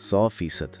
100%।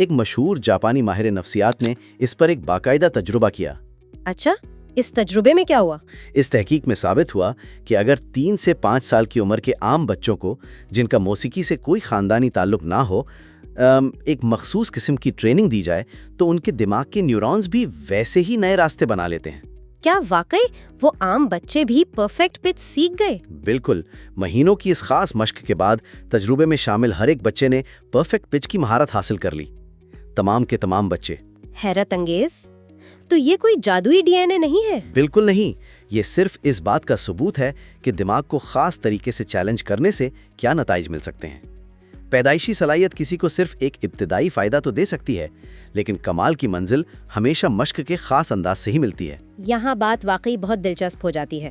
ایک مشہور جاپانی ماہر نفسیات نے اس پر ایک باقاعدہ تجربہ کیا۔ اچھا، اس تجربے میں کیا ہوا؟ اس تحقیق میں ثابت ہوا کہ اگر 3 سے 5 سال کی عمر کے عام بچوں کو، جن کا موسیقی سے کوئی خاندانی تعلق نہ ہو، ایک مخصوص قسم کی ٹریننگ دی جائے تو ان کے دماغ کے نیورونز بھی ویسے ہی نئے راستے بنا لیتے ہیں۔ کیا واقعی وہ عام بچے بھی پرفیکٹ پچ سیکھ گئے؟ بالکل، مہینوں کی اس خاص مشق کے بعد تجربے میں شامل ہر ایک بچے نے پرفیکٹ پچ کی مہارت حاصل کر لی، تمام کے تمام بچے۔ حیرت انگیز! تو یہ کوئی جادوئی ڈی این اے نہیں ہے؟ بالکل نہیں، یہ صرف اس بات کا ثبوت ہے کہ دماغ کو خاص طریقے سے چیلنج کرنے سے کیا نتائج مل سکتے ہیں۔ پیدائشی صلاحیت کسی کو صرف ایک ابتدائی فائدہ تو دے سکتی ہے، لیکن کمال کی منزل ہمیشہ مشق کے خاص انداز سے ہی ملتی ہے۔ یہاں بات واقعی بہت دلچسپ ہو جاتی ہے۔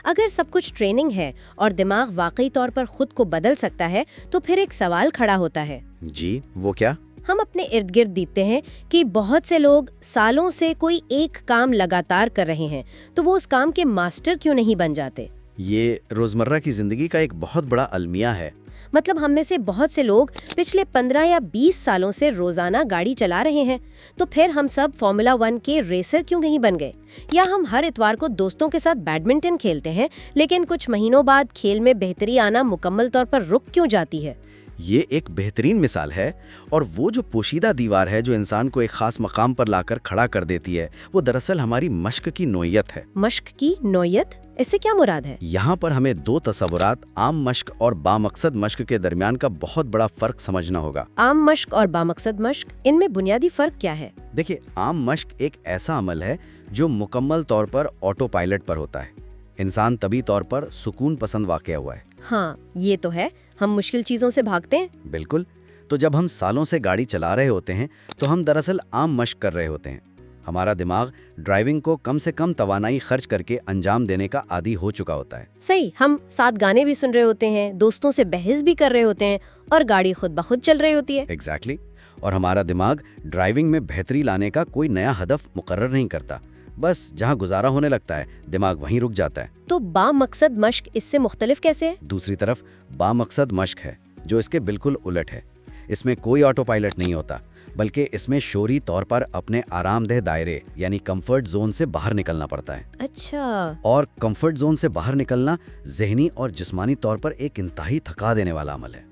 اگر سب کچھ ٹریننگ ہے اور دماغ واقعی طور پر خود کو بدل سکتا ہے تو پھر ایک سوال کھڑا ہوتا ہے۔ جی، وہ کیا؟ ہم اپنے ارد گرد دیکھتے ہیں کہ بہت سے لوگ سالوں سے کوئی ایک کام لگاتار کر رہے ہیں، تو وہ اس کام کے ماسٹر کیوں نہیں بن جاتے؟ یہ روزمرہ کی زندگی کا ایک بہت بڑا المیہ ہے۔ مطلب ہم میں سے بہت سے لوگ پچھلے 15 یا 20 سالوں سے روزانہ گاڑی چلا رہے ہیں، تو پھر ہم سب فارمولا 1 کے ریسر کیوں نہیں بن گئے؟ یا ہم ہر اتوار کو دوستوں کے ساتھ بیڈمنٹن کھیلتے ہیں، لیکن کچھ مہینوں بعد کھیل میں بہتری آنا مکمل طور پر رک کیوں جاتی ہے؟ یہ ایک بہترین مثال ہے، اور وہ جو پوشیدہ دیوار ہے جو انسان کو ایک خاص مقام پر لا کر کھڑا کر دیتی ہے، وہ دراصل ہماری مشق کی نوعیت ہے۔ مشق کی نوعیت؟ اس سے کیا مراد ہے؟ یہاں پر ہمیں 2 تصورات، عام مشق اور بامقصد مشق کے درمیان کا بہت بڑا فرق سمجھنا ہوگا۔ عام مشق اور بامقصد مشق، ان میں بنیادی فرق کیا ہے؟ دیکھیں، عام مشق ایک ایسا عمل ہے جو مکمل طور پر آٹو پائلٹ پر ہوتا ہے۔ انسان طبی طور پر سکون پسند واقع ہوا ہے۔ ہاں، یہ تو ہے، ہم مشکل چیزوں سے بھاگتے ہیں۔ بالکل، تو جب ہم سالوں سے گاڑی چلا رہے ہوتے ہیں تو ہم دراصل عام مشق کر رہے ہوتے ہیں۔ ہمارا دماغ ڈرائیونگ کو کم سے کم توانائی خرچ کر کے انجام دینے کا عادی ہو چکا ہوتا ہے۔ صحیح، ہم ساتھ گانے بھی سن رہے ہوتے ہیں، دوستوں سے بحث بھی کر رہے ہوتے ہیں، اور گاڑی خود بخود چل رہی ہوتی ہے۔ ایگزیکٹلی، اور ہمارا دماغ ڈرائیونگ میں بہتری لانے کا کوئی نیا ہدف مقرر نہیں کرتا، بس جہاں گزارا ہونے لگتا ہے دماغ وہیں رک جاتا ہے۔ تو بامقصد مشق اس سے مختلف کیسے ہے؟ دوسری طرف بامقصد مشق ہے جو اس کے بالکل الٹ ہے۔ اس میں کوئی آٹو پائلٹ نہیں ہوتا، بلکہ اس میں شعوری طور پر اپنے آرام دہ دائرے یعنی کمفرٹ زون سے باہر نکلنا پڑتا ہے۔ اچھا۔ اور کمفرٹ زون سے باہر نکلنا ذہنی اور جسمانی طور پر ایک انتہائی تھکا دینے والا عمل ہے۔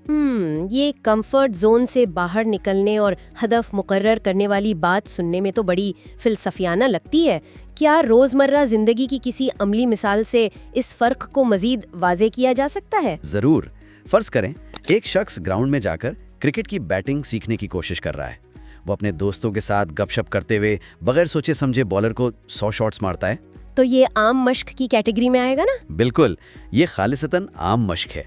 یہ کمفرٹ زون سے باہر نکلنے اور ہدف مقرر کرنے والی بات سننے میں تو بڑی فلسفیانہ لگتی ہے۔ کیا روزمرہ زندگی کی کسی عملی مثال سے اس فرق کو مزید واضح کیا جا سکتا ہے؟ ضرور۔ فرض کریں ایک شخص گراؤنڈ میں جا کر کرکٹ کی بیٹنگ سیکھنے کی کوشش کر رہا ہے۔ وہ اپنے دوستوں کے ساتھ گپ شپ کرتے ہوئے بغیر سوچے سمجھے بالر کو 100 شاٹس مارتا ہے۔ تو یہ عام مشق کی کیٹیگری میں آئے گا نا؟ بالکل، یہ خالصتاً عام مشق ہے۔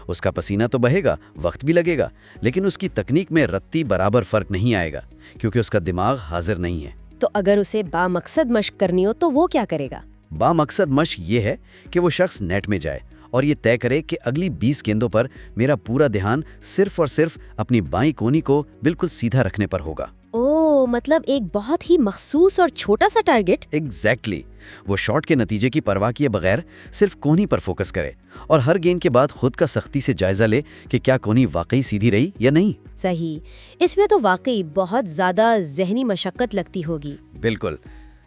اس کا پسینہ تو بہے گا، وقت بھی لگے گا، لیکن اس کی تکنیک میں رتی برابر فرق نہیں آئے گا، کیونکہ اس کا دماغ حاضر نہیں ہے۔ تو اگر اسے بامقصد مشق کرنی ہو تو وہ کیا کرے گا؟ بامقصد مشق یہ ہے کہ وہ شخص نیٹ میں جائے اور یہ طے کرے کہ اگلی 20 گیندوں پر میرا پورا دھیان صرف اور صرف اپنی بائیں کونی کو بالکل سیدھا رکھنے پر ہوگا۔ مطلب ایک بہت ہی مخصوص اور چھوٹا سا ٹارگٹ۔ ایگزیکٹلی، وہ شاٹ کے نتیجے کی پرواہ کیے بغیر صرف کونی پر فوکس کرے اور ہر گیند کے بعد خود کا سختی سے جائزہ لے کہ کیا کونی واقعی سیدھی رہی یا نہیں۔ صحیح، اس میں تو واقعی بہت زیادہ ذہنی مشقت لگتی ہوگی۔ بالکل،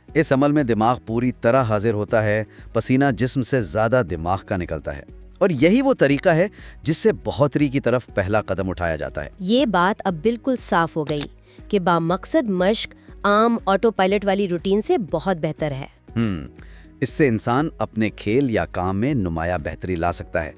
اس عمل میں دماغ پوری طرح حاضر ہوتا ہے، پسینہ جسم سے زیادہ دماغ کا نکلتا ہے، اور یہی وہ طریقہ ہے جس سے بہتری کی طرف پہلا قدم اٹھایا جاتا ہے۔ یہ بات اب بالکل صاف ہو گئی کہ بامقصد مشق عام آٹو پائلٹ والی روٹین سے بہت بہتر ہے۔ اس سے انسان اپنے کھیل یا کام میں نمایاں بہتری لا سکتا ہے۔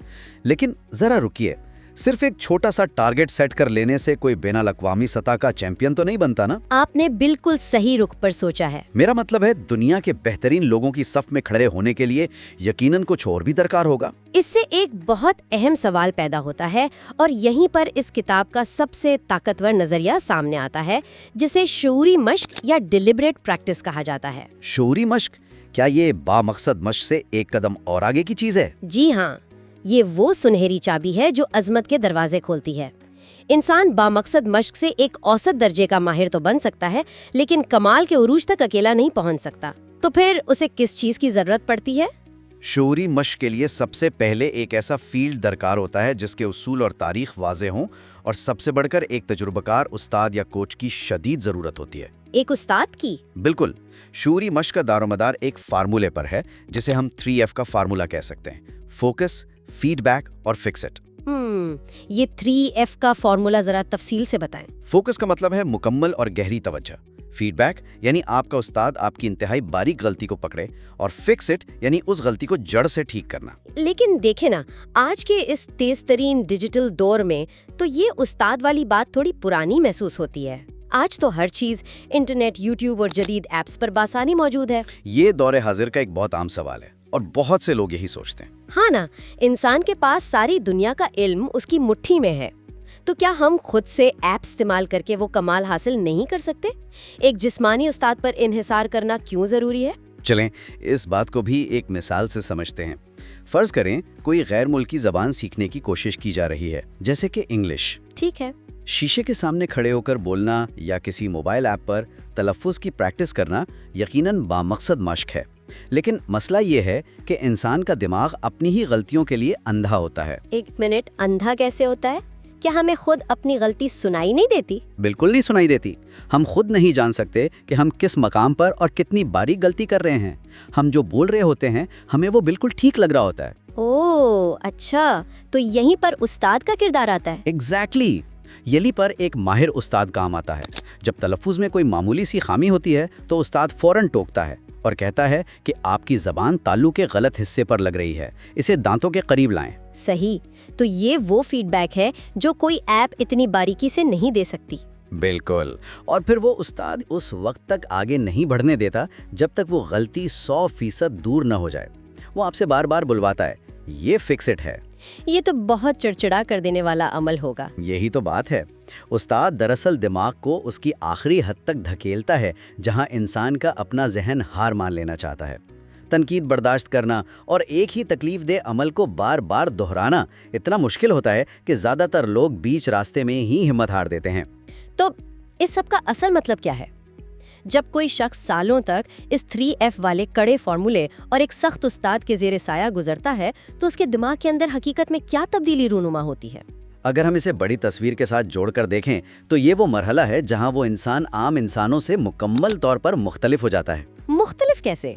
لیکن ذرا رکیے، صرف ایک چھوٹا سا ٹارگٹ سیٹ کر لینے سے کوئی بین الاقوامی سطح کا چیمپئن تو نہیں بنتا نا؟ آپ نے بالکل صحیح رخ پر سوچا ہے۔ میرا مطلب ہے دنیا کے بہترین لوگوں کی صف میں کھڑے ہونے کے لیے یقیناً کچھ اور بھی درکار ہوگا۔ اس سے ایک بہت اہم سوال پیدا ہوتا ہے، اور یہیں پر اس کتاب کا سب سے طاقتور نظریہ سامنے آتا ہے، جسے شعوری مشق یا ڈیلیبریٹ پریکٹس کہا جاتا ہے۔ شعوری مشق، کیا یہ بامقصد مشق سے ایک قدم اور آگے کی چیز ہے؟ جی ہاں، یہ وہ سنہری چابی ہے جو عظمت کے دروازے کھولتی ہے۔ انسان بامقصد مشق سے ایک اوسط درجے کا ماہر تو بن سکتا ہے، لیکن کمال کے عروج تک اکیلا نہیں پہنچ سکتا۔ تو پھر اسے کس چیز کی ضرورت پڑتی ہے؟ شعوری مشق کے لیے سب سے پہلے ایک ایسا فیلڈ درکار ہوتا ہے جس کے اصول اور تاریخ واضح ہوں، اور سب سے بڑھ کر ایک تجربہ کار استاد یا کوچ کی شدید ضرورت ہوتی ہے۔ ایک استاد کی؟ بالکل۔ شعوری مشق کا دار و مدار ایک فارمولے پر ہے جسے ہم 3F کا فارمولا کہہ سکتے ہیں: فوکس، فیڈ بیک اور فکس اٹ۔ یہ 3F کا فارمولا ذرا تفصیل سے بتائیں۔ فوکس کا مطلب ہے مکمل اور گہری توجہ، فیڈ بیک یعنی آپ کا استاد آپ کی انتہائی باریک غلطی کو پکڑے، اور فکس اٹ یعنی اس غلطی کو جڑ سے ٹھیک کرنا۔ لیکن دیکھیں نا، آج کے اس تیز ترین ڈیجیٹل دور میں تو یہ استاد والی بات تھوڑی پرانی محسوس ہوتی ہے۔ آج تو ہر چیز انٹرنیٹ، یوٹیوب اور جدید ایپس پر بآسانی موجود ہے۔ یہ دور حاضر کا ایک بہت عام سوال ہے اور بہت سے لوگ یہی سوچتے ہیں۔ ہاں نا، انسان کے پاس ساری دنیا کا علم اس کی مٹھی میں ہے، تو کیا ہم خود سے ایپ استعمال کر کے وہ کمال حاصل نہیں کر سکتے؟ ایک جسمانی استاد پر انحصار کرنا کیوں ضروری ہے؟ چلیں اس بات کو بھی ایک مثال سے سمجھتے ہیں۔ فرض کریں کوئی غیر ملکی زبان سیکھنے کی کوشش کی جا رہی ہے، جیسے کہ انگلش۔ ٹھیک ہے۔ شیشے کے سامنے کھڑے ہو کر بولنا یا کسی موبائل ایپ پر تلفظ کی پریکٹس کرنا یقیناً بامقصد مشق ہے، لیکن مسئلہ یہ ہے کہ انسان کا دماغ اپنی ہی غلطیوں کے لیے اندھا ہوتا ہے۔ ایک منٹ، اندھا کیسے ہوتا ہے؟ کیا ہمیں خود اپنی غلطی سنائی نہیں دیتی؟ بالکل نہیں سنائی دیتی۔ ہم خود نہیں جان سکتے کہ ہم کس مقام پر اور کتنی باریک غلطی کر رہے ہیں۔ ہم جو بول رہے ہوتے ہیں ہمیں وہ بالکل ٹھیک لگ رہا ہوتا ہے۔ اوہ اچھا، تو یہیں پر استاد کا کردار آتا ہے۔ ایگزیکٹلی، یہی پر ایک ماہر استاد کام آتا ہے۔ جب تلفظ میں کوئی معمولی سی خامی ہوتی ہے تو استاد فوراً ٹوکتا ہے اور کہتا ہے کہ آپ کی زبان تالو کے غلط حصے پر لگ رہی ہے، اسے دانتوں کے قریب لائیں۔ صحیح، تو یہ وہ فیڈ بیک ہے جو کوئی ایپ اتنی باریکی سے نہیں دے سکتی۔ بالکل، اور پھر وہ استاد اس وقت تک آگے نہیں بڑھنے دیتا جب تک وہ غلطی 100% دور نہ ہو جائے۔ وہ آپ سے بار بار بلواتا ہے، یہ فکس اٹ ہے۔ یہ تو بہت چڑچڑا کر دینے والا عمل ہوگا۔ یہی تو بات ہے، استاد دراصل دماغ کو اس کی آخری حد تک دھکیلتا ہے جہاں انسان کا اپنا ذہن ہار مان لینا چاہتا ہے۔ تنقید برداشت کرنا اور ایک ہی تکلیف دہ عمل کو بار بار دہرانا اتنا مشکل ہوتا ہے کہ زیادہ تر لوگ بیچ راستے میں ہی ہمت ہار دیتے ہیں۔ تو اس سب کا اصل مطلب کیا ہے؟ جب کوئی شخص سالوں تک اس 3F والے کڑے فارمولے اور ایک سخت استاد کے زیر سایہ گزرتا ہے تو اس کے دماغ کے اندر حقیقت میں کیا تبدیلی رونما ہوتی ہے؟ اگر ہم اسے بڑی تصویر کے ساتھ جوڑ کر دیکھیں تو یہ وہ مرحلہ ہے جہاں وہ انسان عام انسانوں سے مکمل طور پر مختلف ہو جاتا ہے۔ مختلف کیسے؟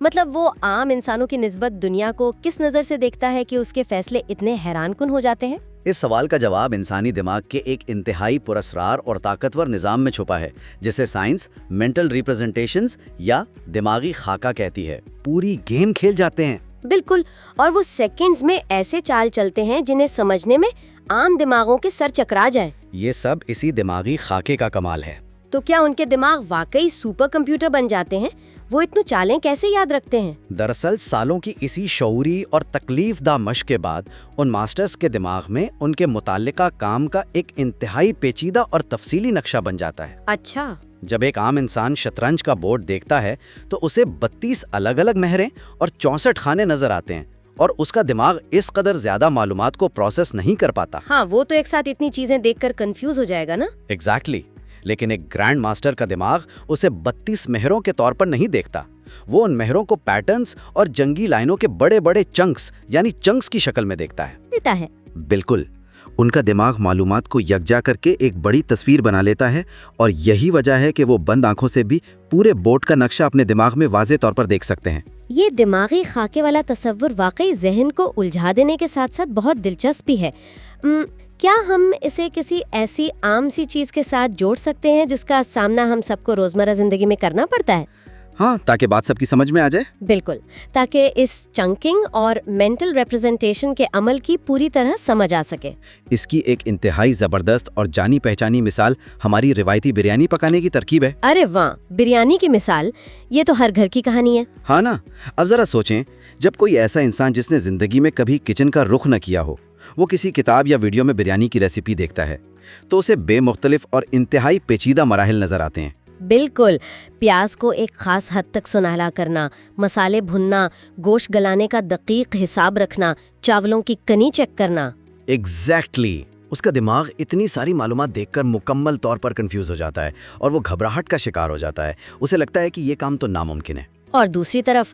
مطلب وہ عام انسانوں کی نسبت دنیا کو کس نظر سے دیکھتا ہے کہ اس کے فیصلے اتنے حیران کن ہو جاتے ہیں؟ اس سوال کا جواب انسانی دماغ کے ایک انتہائی پراسرار اور طاقتور نظام میں چھپا ہے جسے سائنس مینٹل ریپرزنٹیشنز یا دماغی خاکہ کہتی ہے۔ پوری گیم کھیل جاتے ہیں۔ بالکل، اور وہ سیکنڈز میں ایسے چال چلتے ہیں جنہیں سمجھنے میں عام دماغوں کے سر چکرا جائیں۔ یہ سب اسی دماغی خاکے کا کمال ہے۔ تو کیا ان کے دماغ واقعی سپر کمپیوٹر بن جاتے ہیں؟ وہ اتنی چالیں کیسے یاد رکھتے ہیں؟ دراصل سالوں کی اسی شعوری اور تکلیف دہ مشق کے بعد ان ماسٹرز کے دماغ میں ان کے متعلقہ کام کا ایک انتہائی پیچیدہ اور تفصیلی نقشہ بن جاتا ہے۔ اچھا، جب ایک عام انسان شطرنج کا بورڈ دیکھتا ہے تو اسے 32 الگ الگ مہریں اور 64 خانے نظر آتے ہیں، اور اس کا دماغ اس قدر زیادہ معلومات کو پروسیس نہیں کر پاتا۔ ہاں، وہ تو ایک ساتھ اتنی چیزیں دیکھ کر کنفیوز ہو جائے گا نا۔ ایگزیکٹلی، لیکن ایک گرینڈ ماسٹر کا دماغ اسے 32 مہروں کے طور پر نہیں دیکھتا، وہ ان مہروں کو پیٹرنز اور جنگی لائنوں کے بڑے بڑے چنکس یعنی چنکس کی شکل میں دیکھتا ہے۔ بالکل، ان کا دماغ معلومات کو یکجا کر کے ایک بڑی تصویر بنا لیتا ہے، اور یہی وجہ ہے کہ وہ بند آنکھوں سے بھی پورے بورڈ کا نقشہ اپنے دماغ میں واضح طور پر دیکھ سکتے ہیں۔ یہ دماغی خاکے والا تصور واقعی ذہن کو الجھا دینے کے ساتھ ساتھ بہت دلچسپ بھی ہے۔ کیا ہم اسے کسی ایسی عام سی چیز کے ساتھ جوڑ سکتے ہیں جس کا سامنا ہم سب کو روزمرہ زندگی میں کرنا پڑتا ہے؟ ہاں، تاکہ بات سب کی سمجھ میں آ جائے۔ بالکل، تاکہ اس چنکنگ اور مینٹل ریپرزنٹیشن کے عمل کی پوری طرح سمجھ آ سکے۔ اس کی ایک انتہائی زبردست اور جانی پہچانی مثال ہماری روایتی بریانی پکانے کی ترکیب ہے۔ ارے واہ، بریانی کی مثال! یہ تو ہر گھر کی کہانی ہے۔ ہاں نا، اب ذرا سوچیں، جب کوئی ایسا انسان جس نے زندگی میں کبھی کچن کا رخ نہ کیا ہو، وہ کسی کتاب یا ویڈیو میں بریانی کی ریسیپی دیکھتا ہے تو اسے بے مختلف اور انتہائی پیچیدہ مراحل نظر آتے ہیں۔ بالکل، پیاز کو ایک خاص حد تک سنہلا کرنا، مسالے بھوننا، گوشت گلانے کا دقیق حساب رکھنا، چاولوں کی کنی چیک کرنا۔ ایگزیکٹلی، اس کا دماغ اتنی ساری معلومات دیکھ کر مکمل طور پر کنفیوز ہو جاتا ہے اور وہ گھبراہٹ کا شکار ہو جاتا ہے۔ اسے لگتا ہے کہ یہ کام تو ناممکن ہے۔ اور دوسری طرف